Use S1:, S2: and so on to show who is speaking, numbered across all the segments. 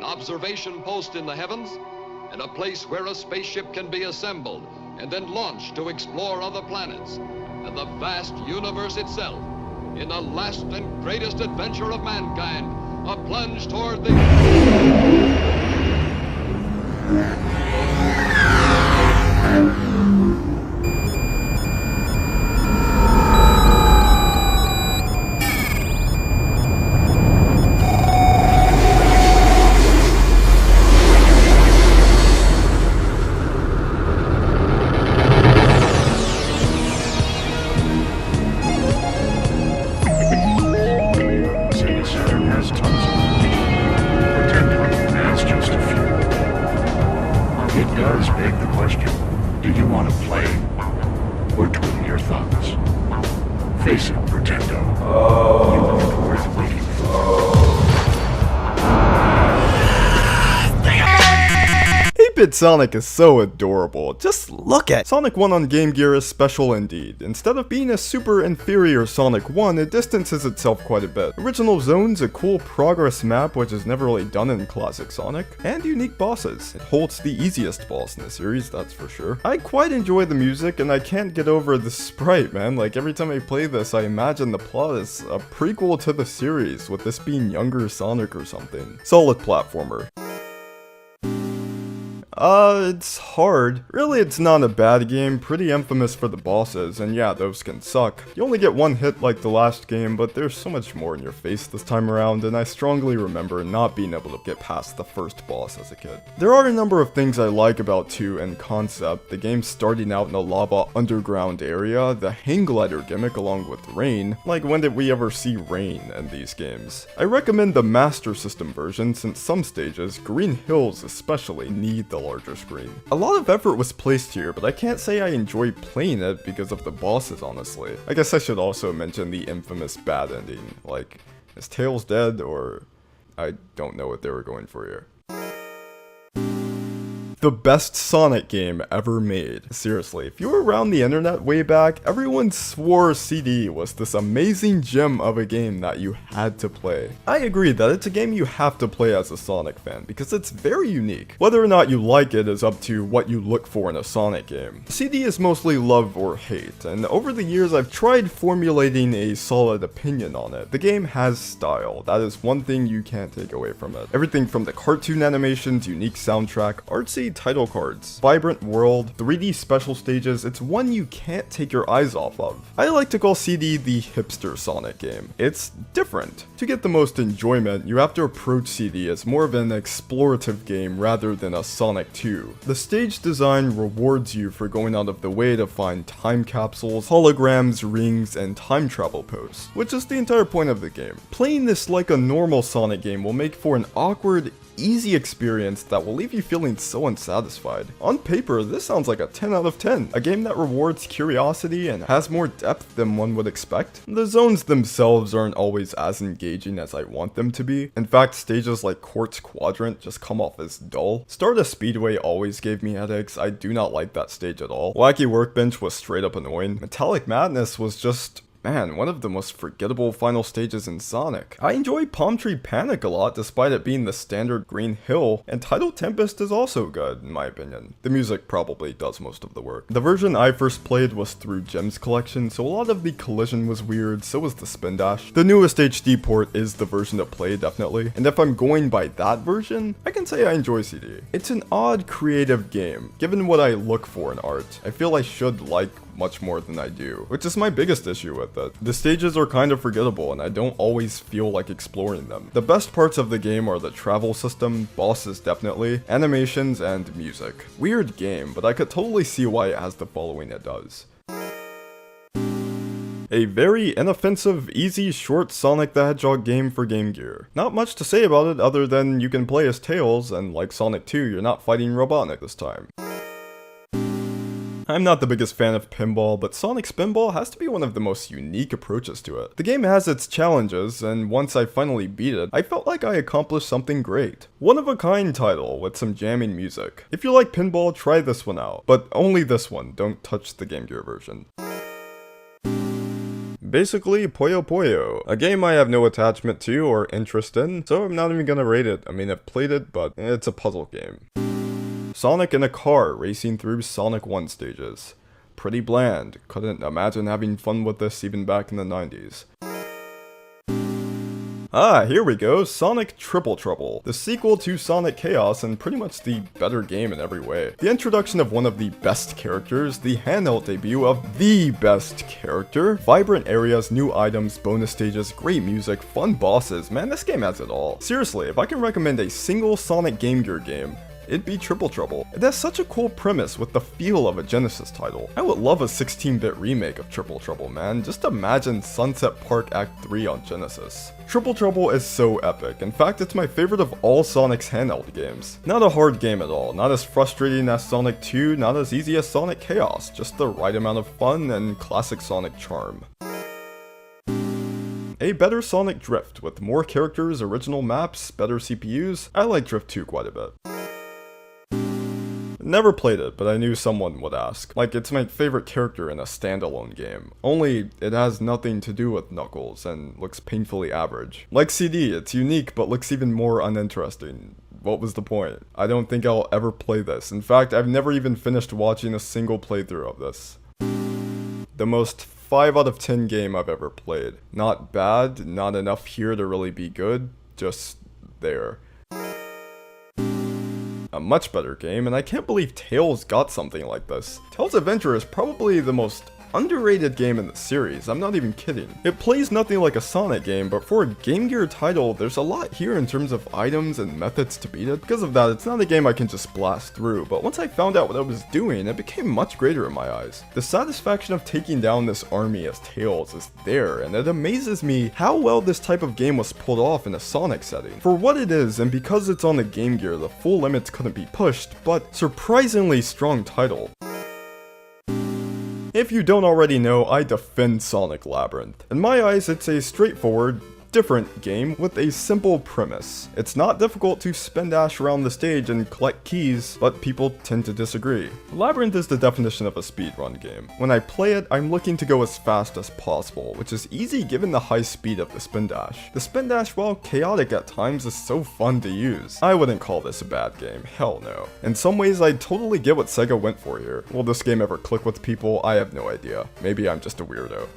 S1: an observation post in the heavens, and a place where a spaceship can be assembled and then launched to explore other planets and the vast universe itself in the last and greatest adventure of mankind, a plunge toward the...
S2: Sega Saturn has tons of Pretend has just a few. It does beg the question, do you want to play or twiddle your thumbs? Face it, Pretendo. You aren't worth waiting for.
S3: 8-bit Sonic is so adorable. Just look at Sonic 1 on Game Gear is special indeed. Instead of being a super inferior Sonic 1, it distances itself quite a bit. Original zones, a cool progress map which is never really done in classic Sonic, and unique bosses. It holds the easiest boss in the series, that's for sure. I quite enjoy the music and I can't get over the sprite, man. Like every time I play this, I imagine the plot is a prequel to the series, with this being younger Sonic or something. Solid platformer. It's hard. Really, it's not a bad game, pretty infamous for the bosses, and yeah, those can suck. You only get one hit like the last game, but there's so much more in your face this time around, and I strongly remember not being able to get past the first boss as a kid. There are a number of things I like about 2 in concept, the game starting out in a lava underground area, the hang glider gimmick along with rain. Like, when did we ever see rain in these games? I recommend the Master System version since some stages, Green Hills especially, need the larger screen. A lot of effort was placed here, but I can't say I enjoy playing it because of the bosses, honestly. I guess I should also mention the infamous bad ending. Like, is Tails dead, or... I don't know what they were going for here. The best Sonic game ever made. Seriously, if you were around the internet way back, everyone swore CD was this amazing gem of a game that you had to play. I agree that it's a game you have to play as a Sonic fan, because it's very unique. Whether or not you like it is up to what you look for in a Sonic game. CD is mostly love or hate, and over the years I've tried formulating a solid opinion on it. The game has style, that is one thing you can't take away from it. Everything from the cartoon animations, unique soundtrack, artsy title cards, vibrant world, 3D special stages, it's one you can't take your eyes off of. I like to call CD the hipster Sonic game. It's different. To get the most enjoyment, you have to approach CD as more of an explorative game rather than a Sonic 2. The stage design rewards you for going out of the way to find time capsules, holograms, rings, and time travel posts, which is the entire point of the game. Playing this like a normal Sonic game will make for an awkward, easy experience that will leave you feeling so unsatisfied. On paper, this sounds like a 10 out of 10, a game that rewards curiosity and has more depth than one would expect. The zones themselves aren't always as engaging as I want them to be. In fact, stages like Quartz Quadrant just come off as dull. Stardust Speedway always gave me headaches, I do not like that stage at all. Wacky Workbench was straight up annoying. Metallic Madness was just... man, one of the most forgettable final stages in Sonic. I enjoy Palm Tree Panic a lot despite it being the standard Green Hill, and Tidal Tempest is also good, in my opinion. The music probably does most of the work. The version I first played was through Gems Collection, so a lot of the collision was weird, so was the spin dash. The newest HD port is the version to play, definitely, and if I'm going by that version, I can say I enjoy CD. It's an odd, creative game. Given what I look for in art, I feel I should like much more than I do, which is my biggest issue with it. The stages are kind of forgettable and I don't always feel like exploring them. The best parts of the game are the travel system, bosses definitely, animations, and music. Weird game, but I could totally see why it has the following it does. A very inoffensive, easy, short Sonic the Hedgehog game for Game Gear. Not much to say about it other than you can play as Tails, and like Sonic 2, you're not fighting Robotnik this time. I'm not the biggest fan of pinball, but Sonic Spinball has to be one of the most unique approaches to it. The game has its challenges, and once I finally beat it, I felt like I accomplished something great. One-of-a-kind title with some jamming music. If you like pinball, try this one out, but only this one, don't touch the Game Gear version. Basically, Puyo Puyo, a game I have no attachment to or interest in, so I'm not even gonna rate it. I mean, I've played it, but it's a puzzle game. Sonic in a car racing through Sonic 1 stages. Pretty bland, couldn't imagine having fun with this even back in the 90s. Ah, here we go, Sonic Triple Trouble, the sequel to Sonic Chaos and pretty much the better game in every way. The introduction of one of the best characters, the handheld debut of the best character, vibrant areas, new items, bonus stages, great music, fun bosses, man, this game has it all. Seriously, if I can recommend a single Sonic Game Gear game, it'd be Triple Trouble. It has such a cool premise with the feel of a Genesis title. I would love a 16-bit remake of Triple Trouble, man. Just imagine Sunset Park Act 3 on Genesis. Triple Trouble is so epic. In fact, it's my favorite of all Sonic's handheld games. Not a hard game at all, not as frustrating as Sonic 2, not as easy as Sonic Chaos, just the right amount of fun and classic Sonic charm. A better Sonic Drift, with more characters, original maps, better CPUs. I like Drift 2 quite a bit. Never played it, but I knew someone would ask. Like, it's my favorite character in a standalone game. Only, it has nothing to do with Knuckles, and looks painfully average. Like CD, it's unique, but looks even more uninteresting. What was the point? I don't think I'll ever play this. In fact, I've never even finished watching a single playthrough of this. The most 5 out of 10 game I've ever played. Not bad, not enough here to really be good, just there. A much better game, and I can't believe Tails got something like this. Tails Adventure is probably the most underrated game in the series, I'm not even kidding. It plays nothing like a Sonic game, but for a Game Gear title, there's a lot here in terms of items and methods to beat it. Because of that, it's not a game I can just blast through, but once I found out what I was doing, it became much greater in my eyes. The satisfaction of taking down this army as Tails is there, and it amazes me how well this type of game was pulled off in a Sonic setting. For what it is, and because it's on the Game Gear, the full limits couldn't be pushed, but surprisingly strong title. If you don't already know, I defend Sonic Labyrinth. In my eyes, it's a straightforward, different game with a simple premise. It's not difficult to spin dash around the stage and collect keys, but people tend to disagree. Labyrinth is the definition of a speedrun game. When I play it, I'm looking to go as fast as possible, which is easy given the high speed of the spin dash. The spin dash, while chaotic at times, is so fun to use. I wouldn't call this a bad game, hell no. In some ways, I totally get what Sega went for here. Will this game ever click with people? I have no idea. Maybe I'm just a weirdo.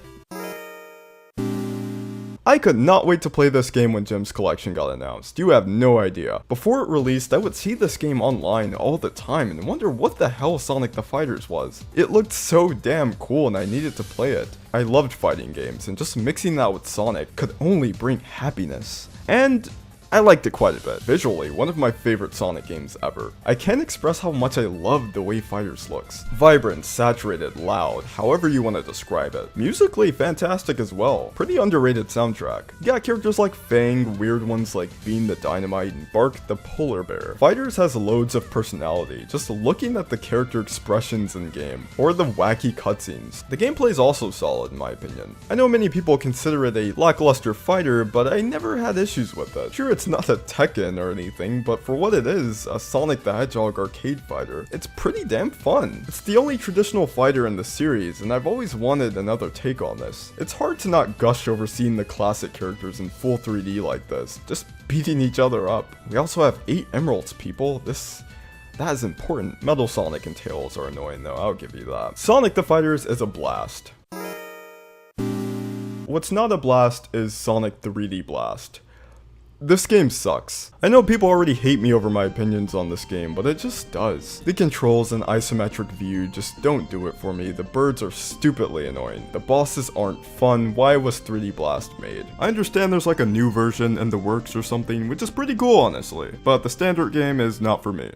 S3: I could not wait to play this game when Jim's Collection got announced. You have no idea. Before it released, I would see this game online all the time and wonder what the hell Sonic the Fighters was. It looked so damn cool and I needed to play it. I loved fighting games, and just mixing that with Sonic could only bring happiness. And I liked it quite a bit. Visually, one of my favorite Sonic games ever. I can't express how much I love the way Fighters looks. Vibrant, saturated, loud, however you want to describe it. Musically, fantastic as well. Pretty underrated soundtrack. You got characters like Fang, weird ones like Bean the Dynamite, and Bark the Polar Bear. Fighters has loads of personality, just looking at the character expressions in game, or the wacky cutscenes. The gameplay is also solid in my opinion. I know many people consider it a lackluster fighter, but I never had issues with it. Sure, it's not a Tekken or anything, but for what it is, a Sonic the Hedgehog arcade fighter, it's pretty damn fun. It's the only traditional fighter in the series, and I've always wanted another take on this. It's hard to not gush over seeing the classic characters in full 3D like this, just beating each other up. We also have 8 emeralds, people. That is important. Metal Sonic and Tails are annoying though, I'll give you that. Sonic the Fighters is a blast. What's not a blast is Sonic 3D Blast. This game sucks. I know people already hate me over my opinions on this game, but it just does. The controls and isometric view just don't do it for me. The birds are stupidly annoying. The bosses aren't fun. Why was 3D Blast made? I understand there's like a new version in the works or something, which is pretty cool honestly, but the standard game is not for me.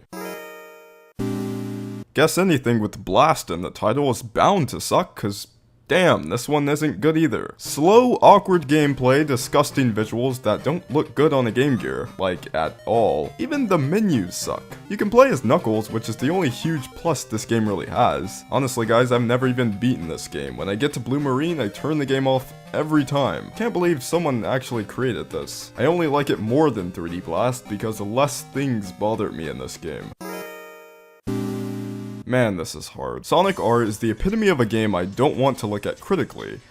S3: Guess anything with Blast in the title is bound to suck, cause damn, this one isn't good either. Slow, awkward gameplay, disgusting visuals that don't look good on a Game Gear, like at all. Even the menus suck. You can play as Knuckles, which is the only huge plus this game really has. Honestly guys, I've never even beaten this game. When I get to Blue Marine, I turn the game off every time. Can't believe someone actually created this. I only like it more than 3D Blast because less things bother me in this game. Man, this is hard. Sonic R is the epitome of a game I don't want to look at critically,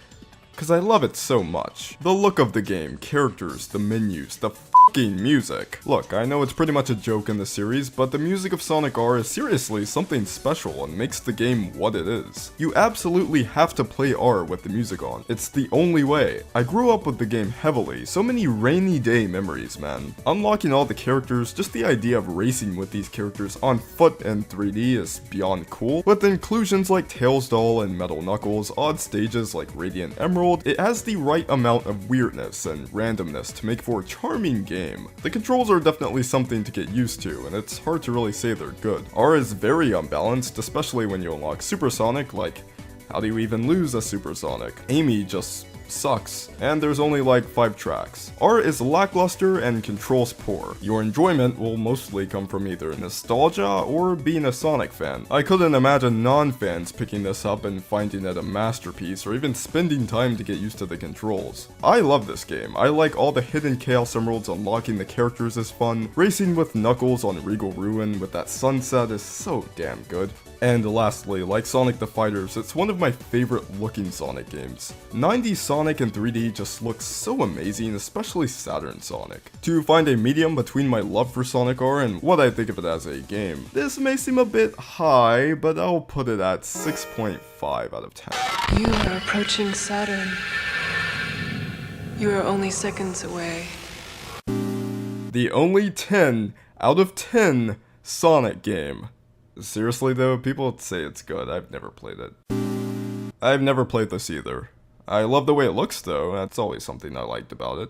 S3: because I love it so much. The look of the game, characters, the menus, the f***ing music. Look, I know it's pretty much a joke in the series, but the music of Sonic R is seriously something special and makes the game what it is. You absolutely have to play R with the music on. It's the only way. I grew up with the game heavily, so many rainy day memories, man. Unlocking all the characters, just the idea of racing with these characters on foot in 3D is beyond cool. With inclusions like Tails Doll and Metal Knuckles, odd stages like Radiant Emerald, it has the right amount of weirdness and randomness to make for a charming game. The controls are definitely something to get used to, and it's hard to really say they're good. R is very unbalanced, especially when you unlock Supersonic. Like, how do you even lose a Supersonic? Amy just sucks, and there's only like 5 tracks. R is lackluster and controls poor. Your enjoyment will mostly come from either nostalgia or being a Sonic fan. I couldn't imagine non-fans picking this up and finding it a masterpiece or even spending time to get used to the controls. I love this game. I like all the hidden Chaos Emeralds. Unlocking the characters is fun. Racing with Knuckles on Regal Ruin with that sunset is so damn good. And lastly, like Sonic the Fighters, it's one of my favorite looking Sonic games. 90s Sonic in 3D just looks so amazing, especially Saturn Sonic. To find a medium between my love for Sonic R and what I think of it as a game, this may seem a bit high, but I'll put it at 6.5 out of 10.
S4: You are approaching Saturn. You are only seconds away.
S3: The only 10 out of 10 Sonic game. Seriously though, people say it's good. I've never played it. I've never played this either. I love the way it looks though, that's always something I liked about it.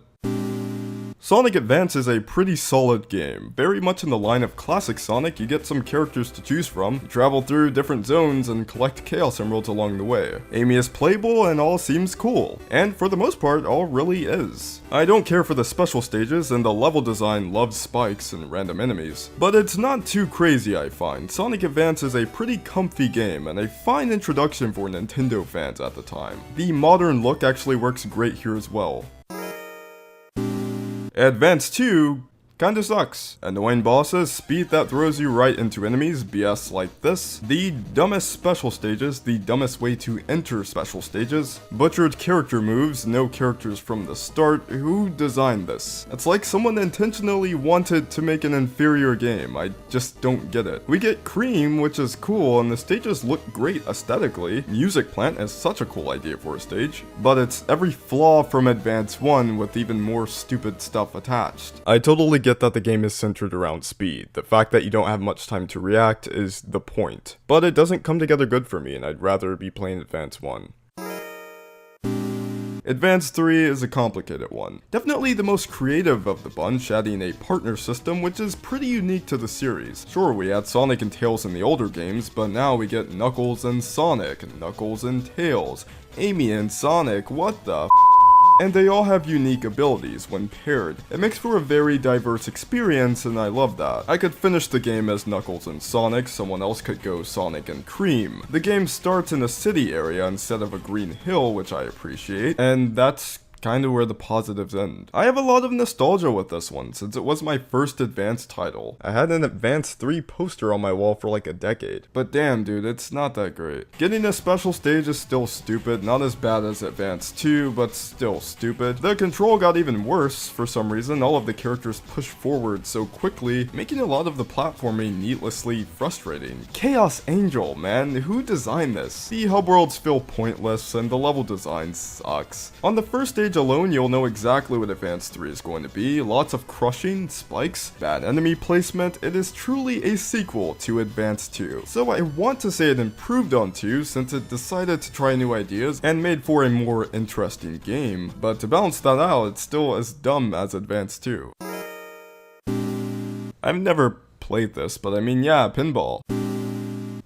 S3: Sonic Advance is a pretty solid game. Very much in the line of classic Sonic, you get some characters to choose from, you travel through different zones and collect Chaos Emeralds along the way. Amy is playable and all seems cool. And for the most part, all really is. I don't care for the special stages, and the level design loves spikes and random enemies. But it's not too crazy, I find. Sonic Advance is a pretty comfy game, and a fine introduction for Nintendo fans at the time. The modern look actually works great here as well. Advance 2 kinda sucks. Annoying bosses, speed that throws you right into enemies, BS like this, the dumbest special stages, the dumbest way to enter special stages, butchered character moves, no characters from the start. Who designed this? It's like someone intentionally wanted to make an inferior game. I just don't get it. We get Cream, which is cool, and the stages look great aesthetically. Music Plant is such a cool idea for a stage, but it's every flaw from Advance 1 with even more stupid stuff attached. I totally get that the game is centered around speed. The fact that you don't have much time to react is the point. But it doesn't come together good for me, and I'd rather be playing Advance 1. Advance 3 is a complicated one. Definitely the most creative of the bunch, adding a partner system which is pretty unique to the series. Sure, we had Sonic and Tails in the older games, but now we get Knuckles and Sonic, Knuckles and Tails, Amy and Sonic, what the f***? And they all have unique abilities when paired. It makes for a very diverse experience, and I love that. I could finish the game as Knuckles and Sonic, someone else could go Sonic and Cream. The game starts in a city area instead of a green hill, which I appreciate, and that's kind of where the positives end. I have a lot of nostalgia with this one, since it was my first Advance title. I had an Advance 3 poster on my wall for like a decade. But damn dude, it's not that great. Getting a special stage is still stupid, not as bad as Advance 2, but still stupid. The control got even worse for some reason. All of the characters push forward so quickly, making a lot of the platforming needlessly frustrating. Chaos Angel, man, who designed this? The hub worlds feel pointless, and the level design sucks. On the first stage alone, you'll know exactly what Advance 3 is going to be. Lots of crushing, spikes, bad enemy placement. It is truly a sequel to Advance 2. So I want to say it improved on 2 since it decided to try new ideas and made for a more interesting game, but to balance that out, it's still as dumb as Advance 2. I've never played this, but I mean, yeah, Pinball.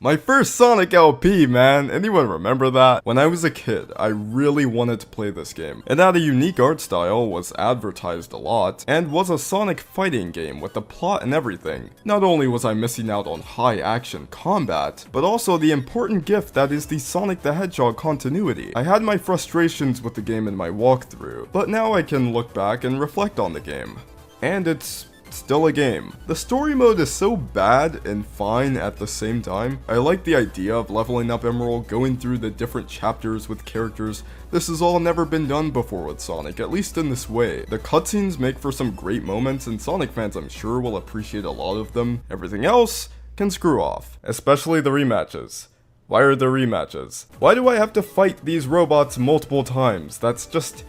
S3: My first Sonic LP, man! Anyone remember that? When I was a kid, I really wanted to play this game. It had a unique art style, was advertised a lot, and was a Sonic fighting game with the plot and everything. Not only was I missing out on high action combat, but also the important gift that is the Sonic the Hedgehog continuity. I had my frustrations with the game in my walkthrough, but now I can look back and reflect on the game. And it's still a game. The story mode is so bad and fine at the same time. I like the idea of leveling up Emerald, going through the different chapters with characters. This has all never been done before with Sonic, at least in this way. The cutscenes make for some great moments, and Sonic fans I'm sure will appreciate a lot of them. Everything else can screw off, especially the rematches. Why are there rematches? Why do I have to fight these robots multiple times? That's just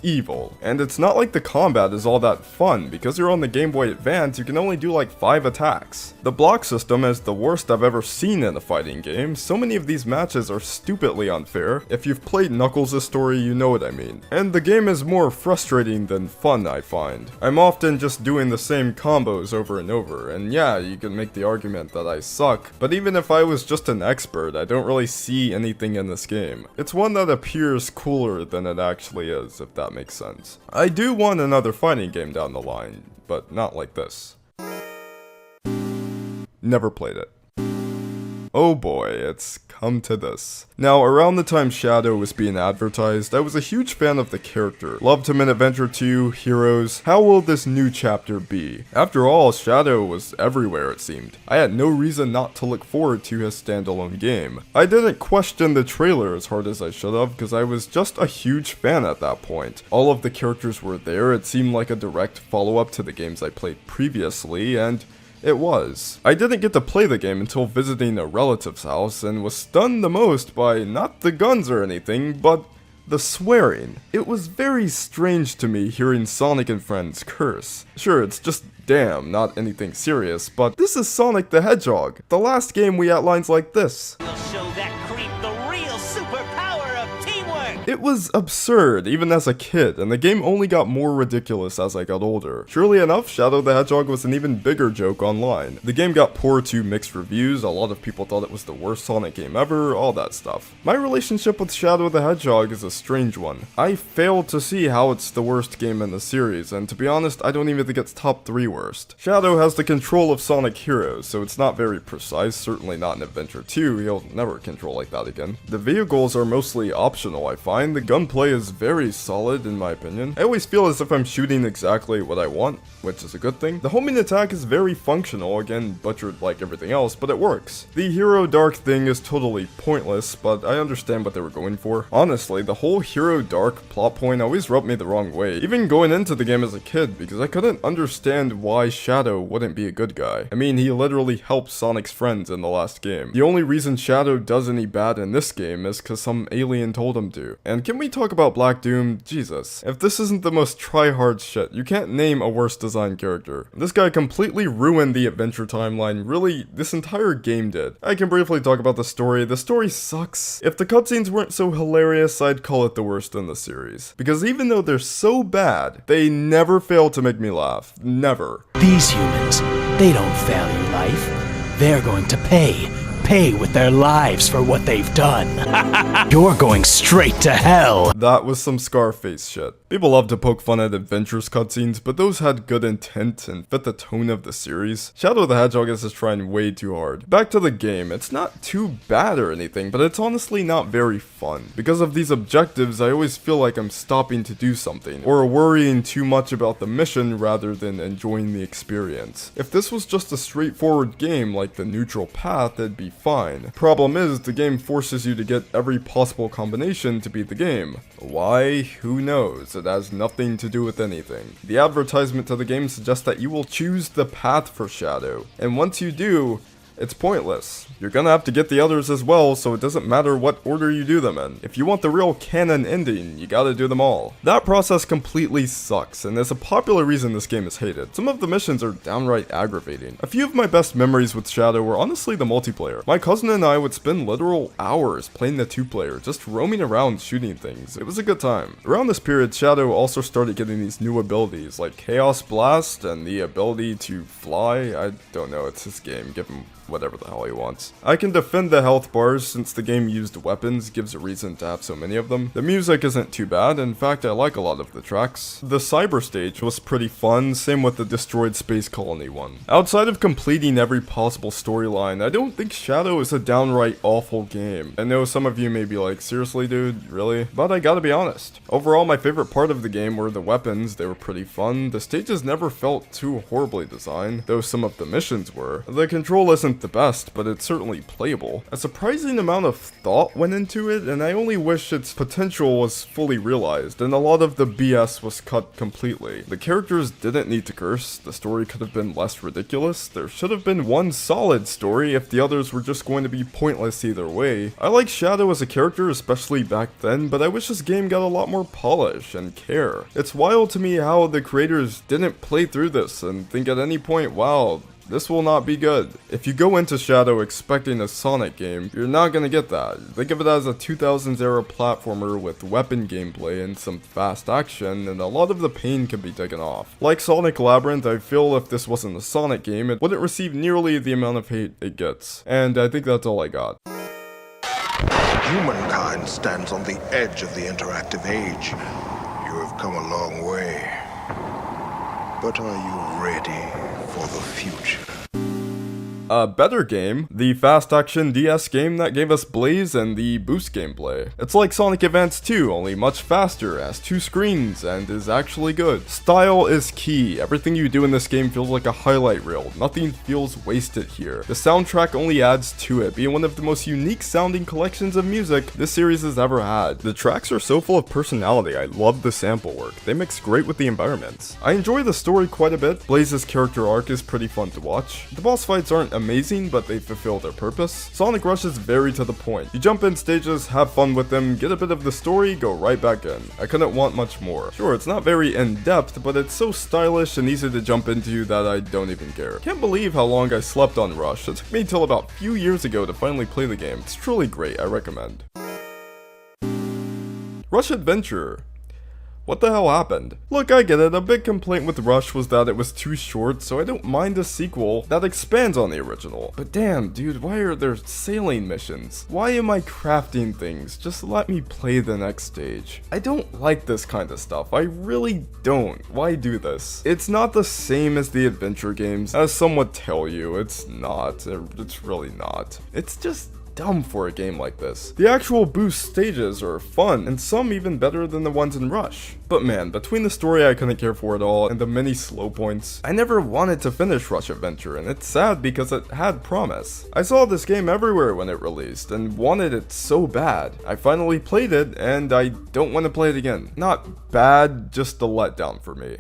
S3: evil. And it's not like the combat is all that fun. Because you're on the Game Boy Advance, you can only do like 5 attacks. The block system is the worst I've ever seen in a fighting game. So many of these matches are stupidly unfair. If you've played Knuckles' story, you know what I mean. And the game is more frustrating than fun, I find. I'm often just doing the same combos over and over, and yeah, you can make the argument that I suck, but even if I was just an expert, I don't really see anything in this game. It's one that appears cooler than it actually is, if that makes sense. I do want another fighting game down the line, but not like this. Never played it. Oh boy, it's come to this. Now, around the time Shadow was being advertised, I was a huge fan of the character. Loved him in Adventure 2, Heroes. How will this new chapter be? After all, Shadow was everywhere it seemed. I had no reason not to look forward to his standalone game. I didn't question the trailer as hard as I should have, because I was just a huge fan at that point. All of the characters were there, it seemed like a direct follow-up to the games I played previously, and it was. I didn't get to play the game until visiting a relative's house and was stunned the most by not the guns or anything, but the swearing. It was very strange to me hearing Sonic and friends curse. Sure, it's just damn, not anything serious, but this is Sonic the Hedgehog. The last game we had lines like this.
S5: We'll show that creep the real superpower of teamwork!
S3: It was absurd, even as a kid, and the game only got more ridiculous as I got older. Surely enough, Shadow the Hedgehog was an even bigger joke online. The game got poor to mixed reviews, a lot of people thought it was the worst Sonic game ever, all that stuff. My relationship with Shadow the Hedgehog is a strange one. I fail to see how it's the worst game in the series, and to be honest, I don't even think it's top 3 worst. Shadow has the control of Sonic Heroes, so it's not very precise, certainly not in Adventure 2, he'll never control like that again. The vehicles are mostly optional, I find. The gunplay is very solid in my opinion. I always feel as if I'm shooting exactly what I want, which is a good thing. The homing attack is very functional, again butchered like everything else, but it works. The Hero Dark thing is totally pointless, but I understand what they were going for. Honestly, the whole Hero Dark plot point always rubbed me the wrong way, even going into the game as a kid, because I couldn't understand why Shadow wouldn't be a good guy. I mean, he literally helped Sonic's friends in the last game. The only reason Shadow does any bad in this game is because some alien told him to. And can we talk about Black Doom? Jesus. If this isn't the most try-hard shit, you can't name a worse designed character. This guy completely ruined the adventure timeline, really, this entire game did. I can briefly talk about the story. The story sucks. If the cutscenes weren't so hilarious, I'd call it the worst in the series. Because even though they're so bad, they never fail to make me laugh. Never.
S6: These humans, they don't value life. They're going to pay with their lives for what they've done. You're going straight to hell.
S3: That was some Scarface shit. People love to poke fun at Adventures cutscenes, but those had good intent and fit the tone of the series. Shadow the Hedgehog is just trying way too hard. Back to the game, it's not too bad or anything, but it's honestly not very fun. Because of these objectives, I always feel like I'm stopping to do something, or worrying too much about the mission rather than enjoying the experience. If this was just a straightforward game like the neutral path, it'd be fine. Problem is, the game forces you to get every possible combination to beat the game. Why? Who knows? It has nothing to do with anything. The advertisement to the game suggests that you will choose the path for Shadow, and once you do, it's pointless. You're gonna have to get the others as well, so it doesn't matter what order you do them in. If you want the real canon ending, you gotta do them all. That process completely sucks, and there's a popular reason this game is hated. Some of the missions are downright aggravating. A few of my best memories with Shadow were honestly the multiplayer. My cousin and I would spend literal hours playing the 2-player, just roaming around shooting things. It was a good time. Around this period, Shadow also started getting these new abilities, like Chaos Blast and the ability to fly. I don't know, it's his game, give him whatever the hell he wants. I can defend the health bars since the game used weapons, gives a reason to have so many of them. The music isn't too bad, in fact I like a lot of the tracks. The cyber stage was pretty fun, same with the destroyed space colony one. Outside of completing every possible storyline, I don't think Shadow is a downright awful game. I know some of you may be like, seriously dude, really? But I gotta be honest. Overall, my favorite part of the game were the weapons. They were pretty fun. The stages never felt too horribly designed, though some of the missions were. The control isn't the best, but it's certainly playable. A surprising amount of thought went into it, and I only wish its potential was fully realized, and a lot of the BS was cut completely. The characters didn't need to curse, the story could have been less ridiculous, there should have been one solid story if the others were just going to be pointless either way. I like Shadow as a character, especially back then, but I wish this game got a lot more polish and care. It's wild to me how the creators didn't play through this and think at any point, wow, this will not be good. If you go into Shadow expecting a Sonic game, you're not gonna get that. Think of it as a 2000s era platformer with weapon gameplay and some fast action, and a lot of the pain can be taken off. Like Sonic Labyrinth, I feel if this wasn't a Sonic game, it wouldn't receive nearly the amount of hate it gets. And I think that's all I got.
S7: Humankind stands on the edge of the interactive age. You have come a long way. But are you ready for the future?
S3: A better game, the fast action DS game that gave us Blaze and the boost gameplay. It's like Sonic Advance 2, only much faster, has 2 screens, and is actually good. Style is key. Everything you do in this game feels like a highlight reel. Nothing feels wasted here. The soundtrack only adds to it, being one of the most unique sounding collections of music this series has ever had. The tracks are so full of personality. I love the sample work. They mix great with the environments. I enjoy the story quite a bit. Blaze's character arc is pretty fun to watch. The boss fights aren't amazing, but they fulfill their purpose. Sonic Rush is very to the point. You jump in stages, have fun with them, get a bit of the story, go right back in. I couldn't want much more. Sure, it's not very in-depth, but it's so stylish and easy to jump into that I don't even care. Can't believe how long I slept on Rush. It took me till about a few years ago to finally play the game. It's truly great, I recommend. Rush Adventure. What the hell happened? Look, I get it, a big complaint with Rush was that it was too short, so I don't mind a sequel that expands on the original. But damn, dude, why are there sailing missions? Why am I crafting things? Just let me play the next stage. I don't like this kind of stuff, I really don't. Why do this? It's not the same as the adventure games, as some would tell you. It's not. It's really not. It's just dumb for a game like this. The actual boost stages are fun, and some even better than the ones in Rush. But man, between the story I couldn't care for at all, and the many slow points, I never wanted to finish Rush Adventure, and it's sad because it had promise. I saw this game everywhere when it released, and wanted it so bad. I finally played it, and I don't want to play it again. Not bad, just a letdown for me.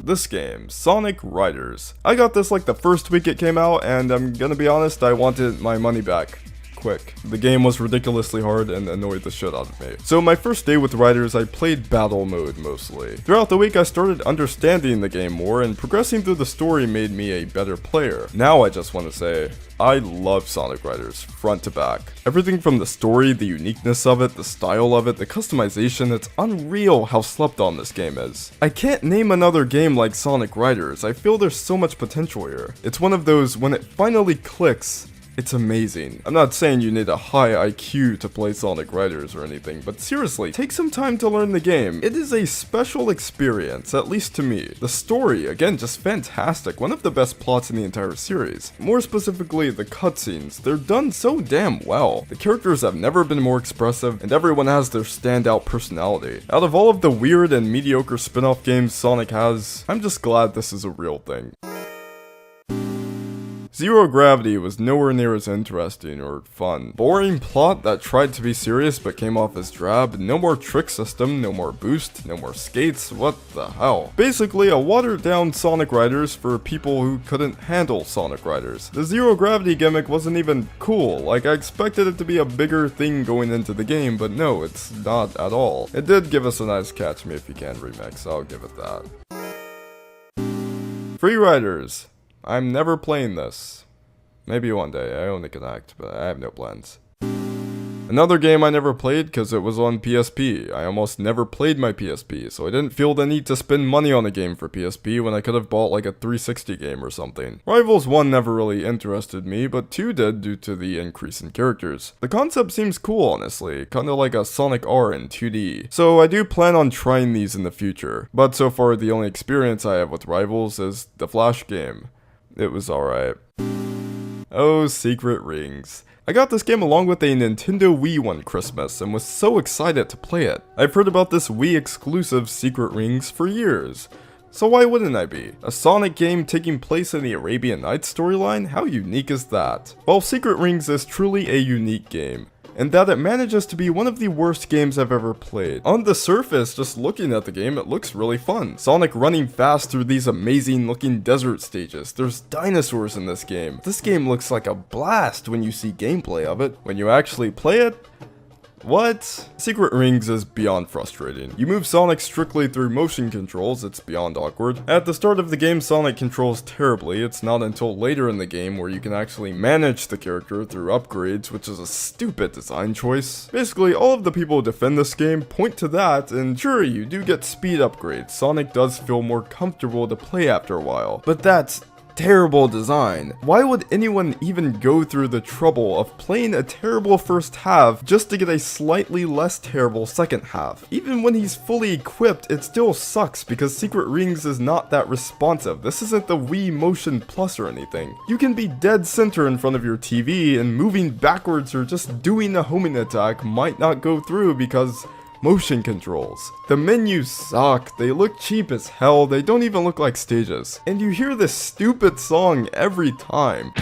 S3: This game, Sonic Riders. I got this like the first week it came out, and I'm gonna be honest, I wanted my money back. Quick. The game was ridiculously hard and annoyed the shit out of me. So my first day with Riders, I played battle mode mostly. Throughout the week I started understanding the game more, and progressing through the story made me a better player. Now I just want to say, I love Sonic Riders, front to back. Everything from the story, the uniqueness of it, the style of it, the customization, it's unreal how slept on this game is. I can't name another game like Sonic Riders. I feel there's so much potential here. It's one of those, when it finally clicks, it's amazing. I'm not saying you need a high IQ to play Sonic Riders or anything, but seriously, take some time to learn the game. It is a special experience, at least to me. The story, again, just fantastic. One of the best plots in the entire series. More specifically, the cutscenes. They're done so damn well. The characters have never been more expressive, and everyone has their standout personality. Out of all of the weird and mediocre spin-off games Sonic has, I'm just glad this is a real thing. Zero Gravity was nowhere near as interesting or fun. Boring plot that tried to be serious but came off as drab, no more trick system, no more boost, no more skates, what the hell. Basically a watered down Sonic Riders for people who couldn't handle Sonic Riders. The Zero Gravity gimmick wasn't even cool, like I expected it to be a bigger thing going into the game, but no, it's not at all. It did give us a nice Catch Me If You Can remix, I'll give it that. Free Riders. I'm never playing this. Maybe one day, I only can act, but I have no plans. Another game I never played because it was on PSP. I almost never played my PSP, so I didn't feel the need to spend money on a game for PSP when I could have bought like a 360 game or something. Rivals 1 never really interested me, but 2 did due to the increase in characters. The concept seems cool, honestly, kinda like a Sonic R in 2D. So I do plan on trying these in the future, but so far the only experience I have with Rivals is the Flash game. It was alright. Oh, Secret Rings. I got this game along with a Nintendo Wii one Christmas and was so excited to play it. I've heard about this Wii exclusive Secret Rings for years. So why wouldn't I be? A Sonic game taking place in the Arabian Nights storyline? How unique is that? Well, Secret Rings is truly a unique game, and that it manages to be one of the worst games I've ever played. On the surface, just looking at the game, it looks really fun. Sonic running fast through these amazing looking desert stages. There's dinosaurs in this game. This game looks like a blast when you see gameplay of it. When you actually play it, what? Secret Rings is beyond frustrating. You move Sonic strictly through motion controls, it's beyond awkward. At the start of the game, Sonic controls terribly. It's not until later in the game where you can actually manage the character through upgrades, which is a stupid design choice. Basically, all of the people who defend this game point to that, and sure, you do get speed upgrades. Sonic does feel more comfortable to play after a while, but that's terrible design. Why would anyone even go through the trouble of playing a terrible first half just to get a slightly less terrible second half? Even when he's fully equipped, it still sucks because Secret Rings is not that responsive. This isn't the Wii Motion Plus or anything. You can be dead center in front of your TV and moving backwards or just doing a homing attack might not go through because motion controls. The menus suck, they look cheap as hell, they don't even look like stages. And you hear this stupid song every time.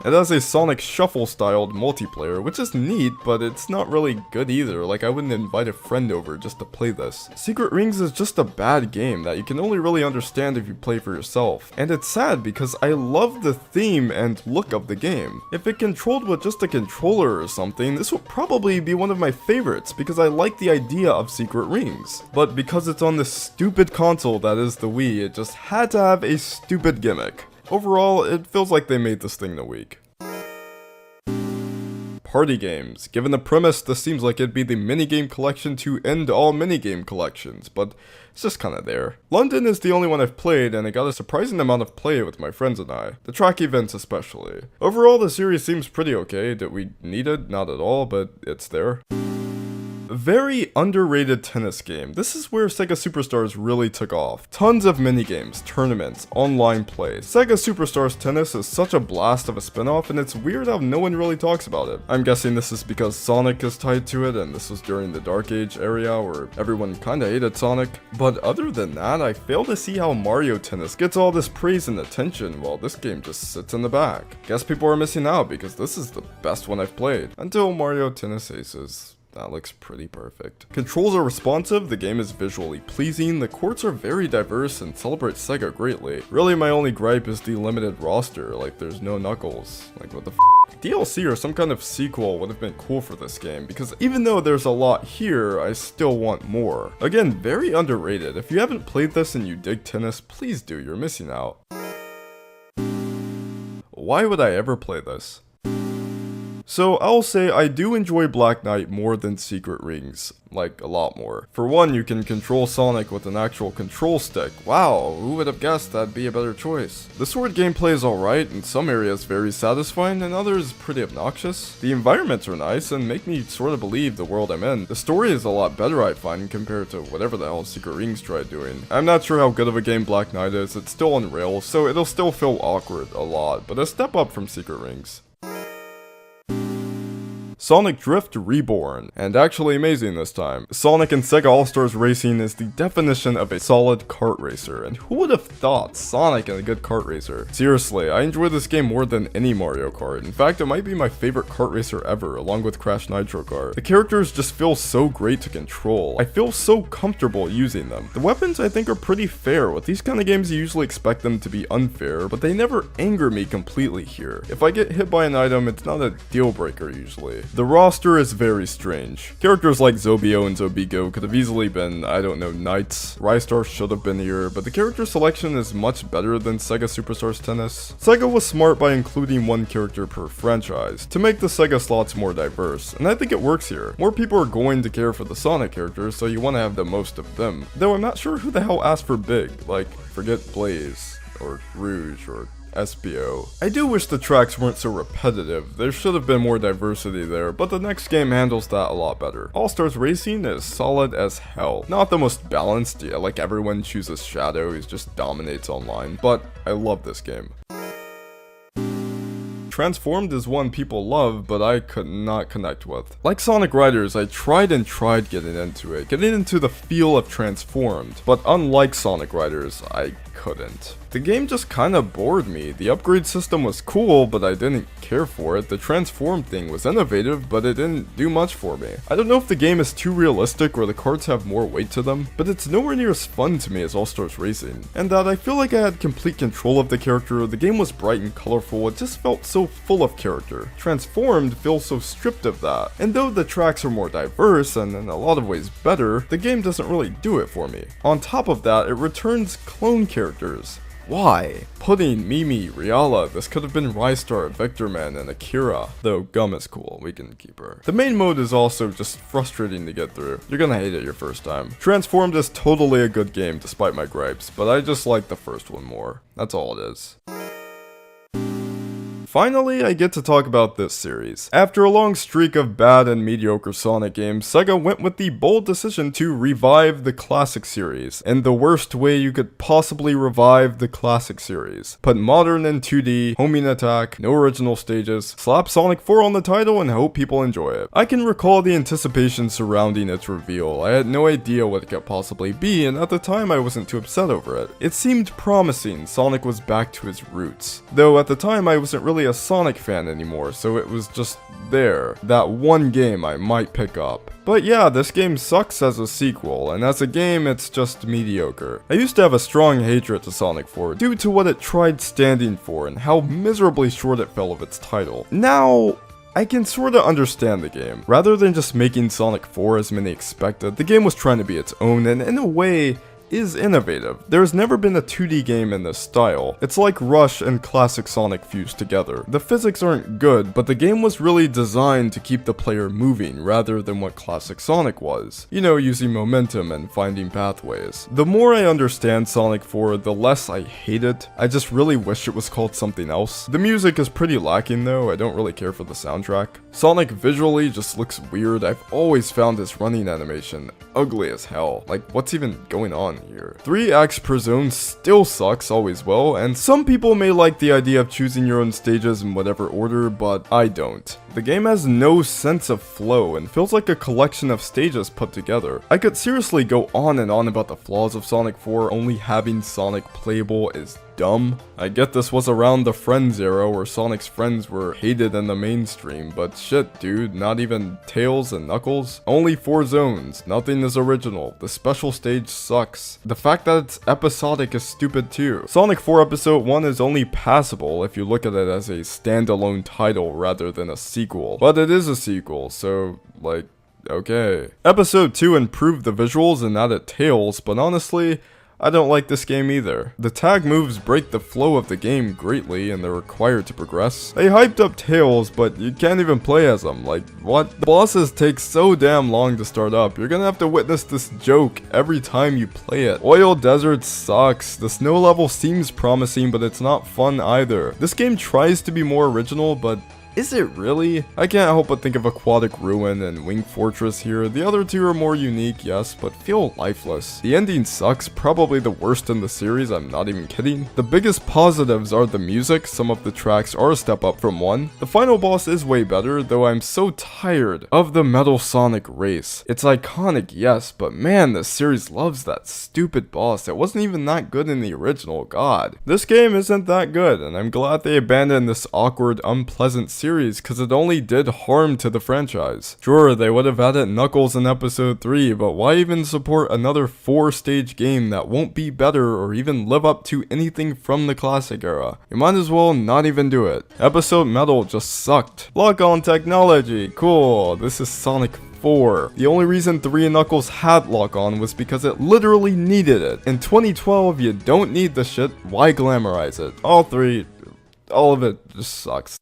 S3: It has a Sonic Shuffle styled multiplayer, which is neat, but it's not really good either. Like, I wouldn't invite a friend over just to play this. Secret Rings is just a bad game that you can only really understand if you play for yourself. And it's sad because I love the theme and look of the game. If it controlled with just a controller or something, this would probably be one of my favorites because I like the idea of Secret Rings. But because it's on this stupid console that is the Wii, it just had to have a stupid gimmick. Overall, it feels like they made this thing the week. Party games. Given the premise, this seems like it'd be the minigame collection to end all minigame collections, but it's just kinda there. London is the only one I've played, and it got a surprising amount of play with my friends and I. The track events especially. Overall, the series seems pretty okay. Did we need it? Not at all, but it's there. Very underrated tennis game. This is where Sega Superstars really took off. Tons of minigames, tournaments, online play. Sega Superstars Tennis is such a blast of a spin-off, and it's weird how no one really talks about it. I'm guessing this is because Sonic is tied to it, and this was during the Dark Age area where everyone kinda hated Sonic. But other than that, I fail to see how Mario Tennis gets all this praise and attention while this game just sits in the back. Guess people are missing out because this is the best one I've played. Until Mario Tennis Aces. That looks pretty perfect. Controls are responsive, the game is visually pleasing, the courts are very diverse and celebrate Sega greatly. Really my only gripe is the limited roster, like there's no Knuckles. Like what the f***? DLC or some kind of sequel would have been cool for this game, because even though there's a lot here, I still want more. Again, very underrated. If you haven't played this and you dig tennis, please do, you're missing out. Why would I ever play this? So I'll say I do enjoy Black Knight more than Secret Rings, like a lot more. For one, you can control Sonic with an actual control stick. Wow, who would have guessed that'd be a better choice? The sword gameplay is alright, in some areas very satisfying, and others pretty obnoxious. The environments are nice and make me sort of believe the world I'm in. The story is a lot better I find compared to whatever the hell Secret Rings tried doing. I'm not sure how good of a game Black Knight is, it's still on rails, so it'll still feel awkward a lot, but a step up from Secret Rings. Sonic Drift Reborn, and actually amazing this time. Sonic and Sega All-Stars Racing is the definition of a solid kart racer, and who would have thought Sonic and a good kart racer? Seriously, I enjoy this game more than any Mario Kart. In fact, it might be my favorite kart racer ever, along with Crash Nitro Kart. The characters just feel so great to control. I feel so comfortable using them. The weapons I think are pretty fair. With these kind of games you usually expect them to be unfair, but they never anger me completely here. If I get hit by an item, it's not a deal breaker usually. The roster is very strange. Characters like Zobio and Zobigo could have easily been, I don't know, Knights. Rystar should have been here, but the character selection is much better than Sega Superstars Tennis. Sega was smart by including one character per franchise to make the Sega slots more diverse, and I think it works here. More people are going to care for the Sonic characters, so you want to have the most of them. Though I'm not sure who the hell asked for big, like, forget Blaze, or Rouge, or SBO. I do wish the tracks weren't so repetitive. There should have been more diversity there, but the next game handles that a lot better. All-Stars Racing is solid as hell. Not the most balanced, yeah, like everyone chooses Shadow, he just dominates online, but I love this game. Transformed is one people love, but I could not connect with. Like Sonic Riders, I tried getting into the feel of Transformed, but unlike Sonic Riders, I couldn't. The game just kinda bored me. The upgrade system was cool, but I didn't care for it. The transform thing was innovative, but it didn't do much for me. I don't know if the game is too realistic or the cards have more weight to them, but it's nowhere near as fun to me as All-Stars Racing. And that I feel like I had complete control of the character, the game was bright and colorful, it just felt so full of character. Transformed feels so stripped of that. And though the tracks are more diverse and in a lot of ways better, the game doesn't really do it for me. On top of that, it returns clone characters. Why? Pudding, Mimi, Riala, this could have been Rystar, Victorman, and Akira. Though Gum is cool, we can keep her. The main mode is also just frustrating to get through. You're gonna hate it your first time. Transformed is totally a good game despite my gripes, but I just like the first one more. That's all it is. Finally, I get to talk about this series. After a long streak of bad and mediocre Sonic games, Sega went with the bold decision to revive the classic series, in the worst way you could possibly revive the classic series. Put modern in 2D, homing attack, no original stages, slap Sonic 4 on the title and hope people enjoy it. I can recall the anticipation surrounding its reveal. I had no idea what it could possibly be, and at the time I wasn't too upset over it. It seemed promising Sonic was back to his roots. Though at the time I wasn't really a Sonic fan anymore, so it was just there. That one game I might pick up. But yeah, this game sucks as a sequel, and as a game, it's just mediocre. I used to have a strong hatred to Sonic 4 due to what it tried standing for and how miserably short it fell of its title. Now, I can sorta understand the game. Rather than just making Sonic 4 as many expected, the game was trying to be its own, and in a way, is innovative. There's never been a 2D game in this style. It's like Rush and classic Sonic fused together. The physics aren't good, but the game was really designed to keep the player moving rather than what classic Sonic was. You know, using momentum and finding pathways. The more I understand Sonic 4, the less I hate it. I just really wish it was called something else. The music is pretty lacking though, I don't really care for the soundtrack. Sonic visually just looks weird. I've always found his running animation ugly as hell. Like, what's even going on here? 3 acts per zone still sucks, always will, and some people may like the idea of choosing your own stages in whatever order, but I don't. The game has no sense of flow and feels like a collection of stages put together. I could seriously go on and on about the flaws of Sonic 4, only having Sonic playable is dumb. I get this was around the Friends era where Sonic's friends were hated in the mainstream, but shit dude, not even Tails and Knuckles? Only 4 zones, nothing is original, the special stage sucks. The fact that it's episodic is stupid too. Sonic 4 Episode 1 is only passable if you look at it as a standalone title rather than a sequel. But it is a sequel, so like, okay. Episode 2 improved the visuals and added Tails, but honestly, I don't like this game either. The tag moves break the flow of the game greatly and they're required to progress. They hyped up Tails, but you can't even play as them. Like, what? The bosses take so damn long to start up. You're gonna have to witness this joke every time you play it. Oil Desert sucks. The snow level seems promising, but it's not fun either. This game tries to be more original, but is it really? I can't help but think of Aquatic Ruin and Wing Fortress here. The other 2 are more unique, yes, but feel lifeless. The ending sucks, probably the worst in the series, I'm not even kidding. The biggest positives are the music, some of the tracks are a step up from 1. The final boss is way better, though I'm so tired of the Metal Sonic race. It's iconic, yes, but man, this series loves that stupid boss. It wasn't even that good in the original, god. This game isn't that good, and I'm glad they abandoned this awkward, unpleasant series because it only did harm to the franchise. Sure, they would have added Knuckles in episode 3, but why even support another 4-stage game that won't be better or even live up to anything from the classic era? You might as well not even do it. Episode Metal just sucked. Lock-on technology, cool. This is Sonic 4. The only reason 3 and Knuckles had lock-on was because it literally needed it. In 2012, you don't need the shit, why glamorize it? All of it just sucks.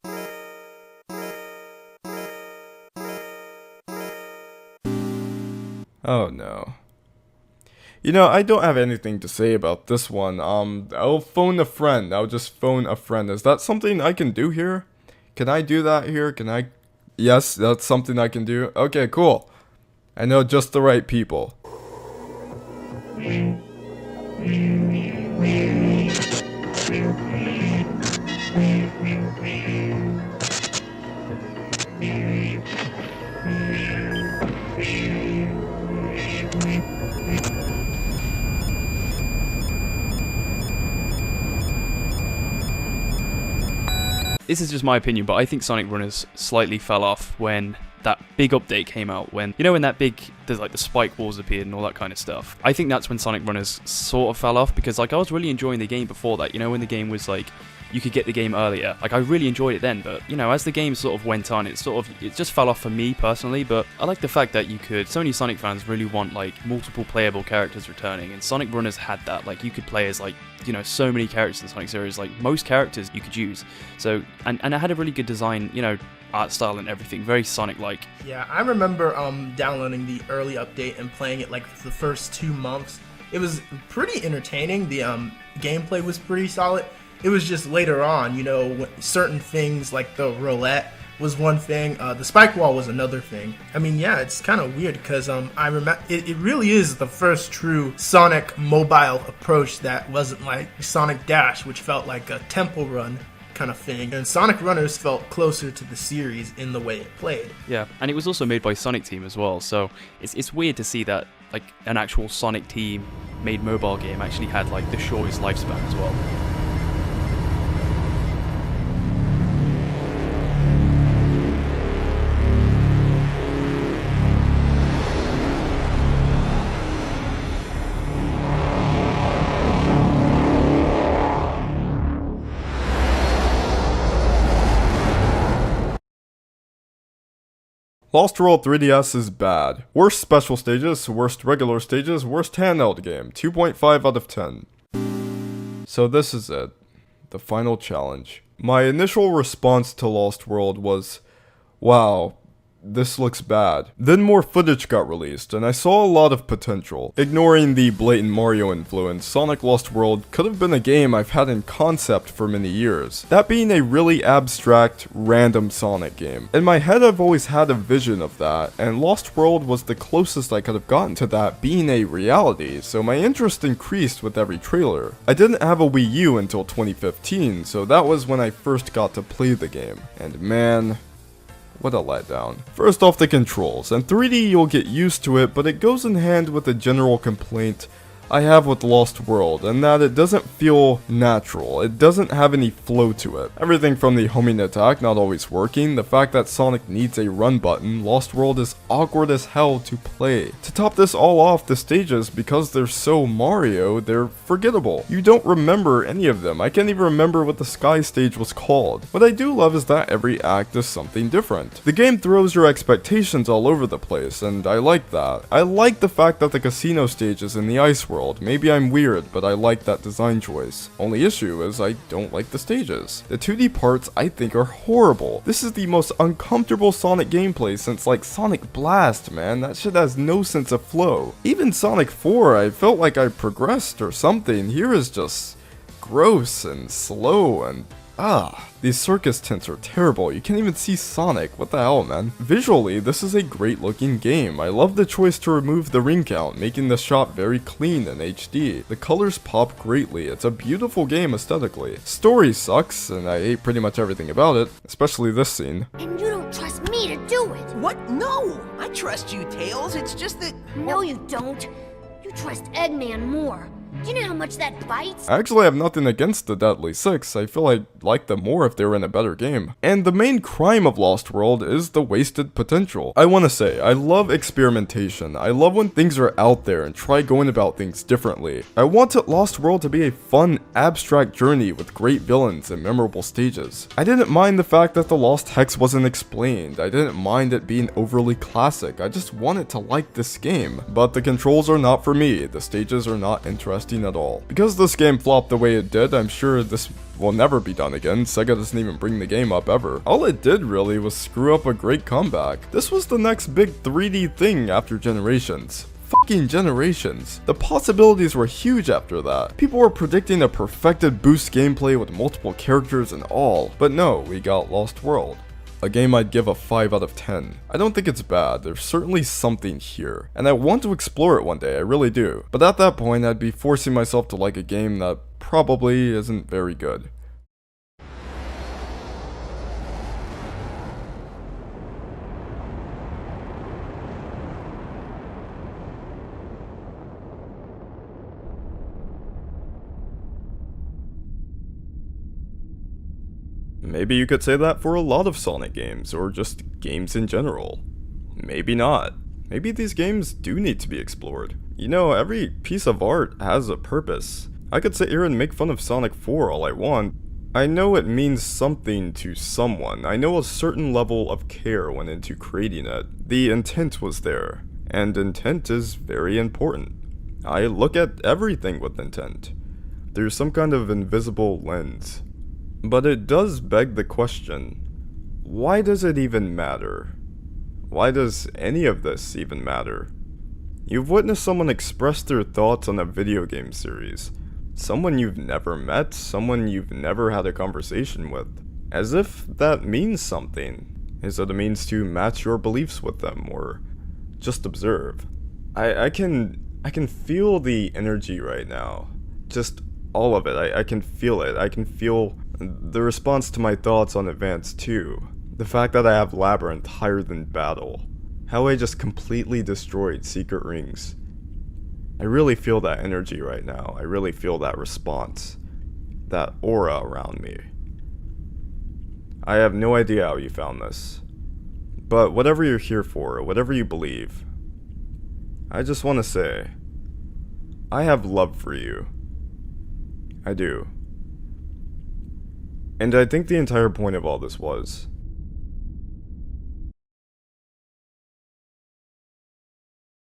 S3: Oh no. You know, I don't have anything to say about this one. I'll phone a friend. I'll just phone a friend. Is that something I can do here? Can I do that here? Can I? Yes, that's something I can do. Okay, cool. I know just the right people.
S8: This is just my opinion, but I think Sonic Runners slightly fell off when that big update came out. When, you know, when there's like the spike walls appeared and all that kind of stuff. I think that's when Sonic Runners sort of fell off, because like I was really enjoying the game before that, you know, when the game was like, you could get the game earlier. Like I really enjoyed it then, but you know, as the game sort of went on, it just fell off for me personally. But I like the fact that so many Sonic fans really want like multiple playable characters returning, and Sonic Runners had that. Like you could play as like, you know, so many characters in the Sonic series, like most characters you could use. So, and it had a really good design, you know, art style and everything, very Sonic-like.
S9: Yeah, I remember downloading the early update and playing it like the first 2 months. It was pretty entertaining. The gameplay was pretty solid. It was just later on, you know, certain things like the roulette was one thing, the spike wall was another thing. I mean, yeah, it's kind of weird because I remember it really is the first true Sonic mobile approach that wasn't like Sonic Dash, which felt like a temple run kind of thing, and Sonic Runners felt closer to the series in the way it played.
S8: Yeah, and it was also made by Sonic Team as well, so it's weird to see that like an actual Sonic Team made mobile game actually had like the shortest lifespan as well.
S3: Lost World 3DS is bad. Worst special stages, worst regular stages, worst handheld game. 2.5 out of 10. So this is it. The final challenge. My initial response to Lost World was, wow, this looks bad. Then more footage got released, and I saw a lot of potential. Ignoring the blatant Mario influence, Sonic Lost World could have been a game I've had in concept for many years. That being a really abstract, random Sonic game. In my head I've always had a vision of that, and Lost World was the closest I could have gotten to that being a reality, so my interest increased with every trailer. I didn't have a Wii U until 2015, so that was when I first got to play the game. And man, what a letdown. First off, the controls. In 3D you'll get used to it, but it goes in hand with a general complaint I have with Lost World, and that it doesn't feel natural. It doesn't have any flow to it. Everything from the homing attack not always working, the fact that Sonic needs a run button, Lost World is awkward as hell to play. To top this all off, the stages, because they're so Mario, they're forgettable. You don't remember any of them. I can't even remember what the Sky stage was called. What I do love is that every act is something different. The game throws your expectations all over the place, and I like that. I like the fact that the casino stage is in the ice world. Maybe I'm weird, but I like that design choice. Only issue is I don't like the stages. The 2D parts I think are horrible. This is the most uncomfortable Sonic gameplay since like Sonic Blast, man. That shit has no sense of flow. Even Sonic 4, I felt like I progressed or something. Here is just gross and slow and these circus tints are terrible. You can't even see Sonic. What the hell, man? Visually, this is a great looking game. I love the choice to remove the ring count, making the shot very clean and HD. The colors pop greatly. It's a beautiful game aesthetically. Story sucks, and I hate pretty much everything about it, especially this scene.
S10: And you don't trust me to do it.
S5: What? No! I trust you, Tails. It's just that...
S10: No, you don't. You trust Eggman more. Do you know how much that bites?
S3: I actually have nothing against the Deadly Six. I feel I'd like them more if they were in a better game. And the main crime of Lost World is the wasted potential. I want to say, I love experimentation. I love when things are out there and try going about things differently. I wanted Lost World to be a fun, abstract journey with great villains and memorable stages. I didn't mind the fact that the Lost Hex wasn't explained. I didn't mind it being overly classic. I just wanted to like this game. But the controls are not for me. The stages are not interesting at all. Because this game flopped the way it did, I'm sure this will never be done again. Sega doesn't even bring the game up ever. All it did really was screw up a great comeback. This was the next big 3D thing after Generations. Fucking Generations. The possibilities were huge after that. People were predicting a perfected boost gameplay with multiple characters and all. But no, we got Lost World. A game I'd give a 5 out of 10. I don't think it's bad, there's certainly something here, and I want to explore it one day, I really do. But at that point, I'd be forcing myself to like a game that probably isn't very good. Maybe you could say that for a lot of Sonic games, or just games in general. Maybe not. Maybe these games do need to be explored. You know, every piece of art has a purpose. I could sit here and make fun of Sonic 4 all I want. I know it means something to someone. I know a certain level of care went into creating it. The intent was there, and intent is very important. I look at everything with intent. There's some kind of invisible lens. But it does beg the question, why does it even matter? Why does any of this even matter? You've witnessed someone express their thoughts on a video game series. Someone you've never met, someone you've never had a conversation with. As if that means something. Is it a means to match your beliefs with them, or just observe? I can feel the energy right now. Just all of it. I can feel it. I can feel the response to my thoughts on Advance 2. The fact that I have Labyrinth higher than Battle. How I just completely destroyed Secret Rings. I really feel that energy right now. I really feel that response. That aura around me. I have no idea how you found this. But whatever you're here for, whatever you believe, I just want to say, I have love for you. I do. And I think the entire point of all this was,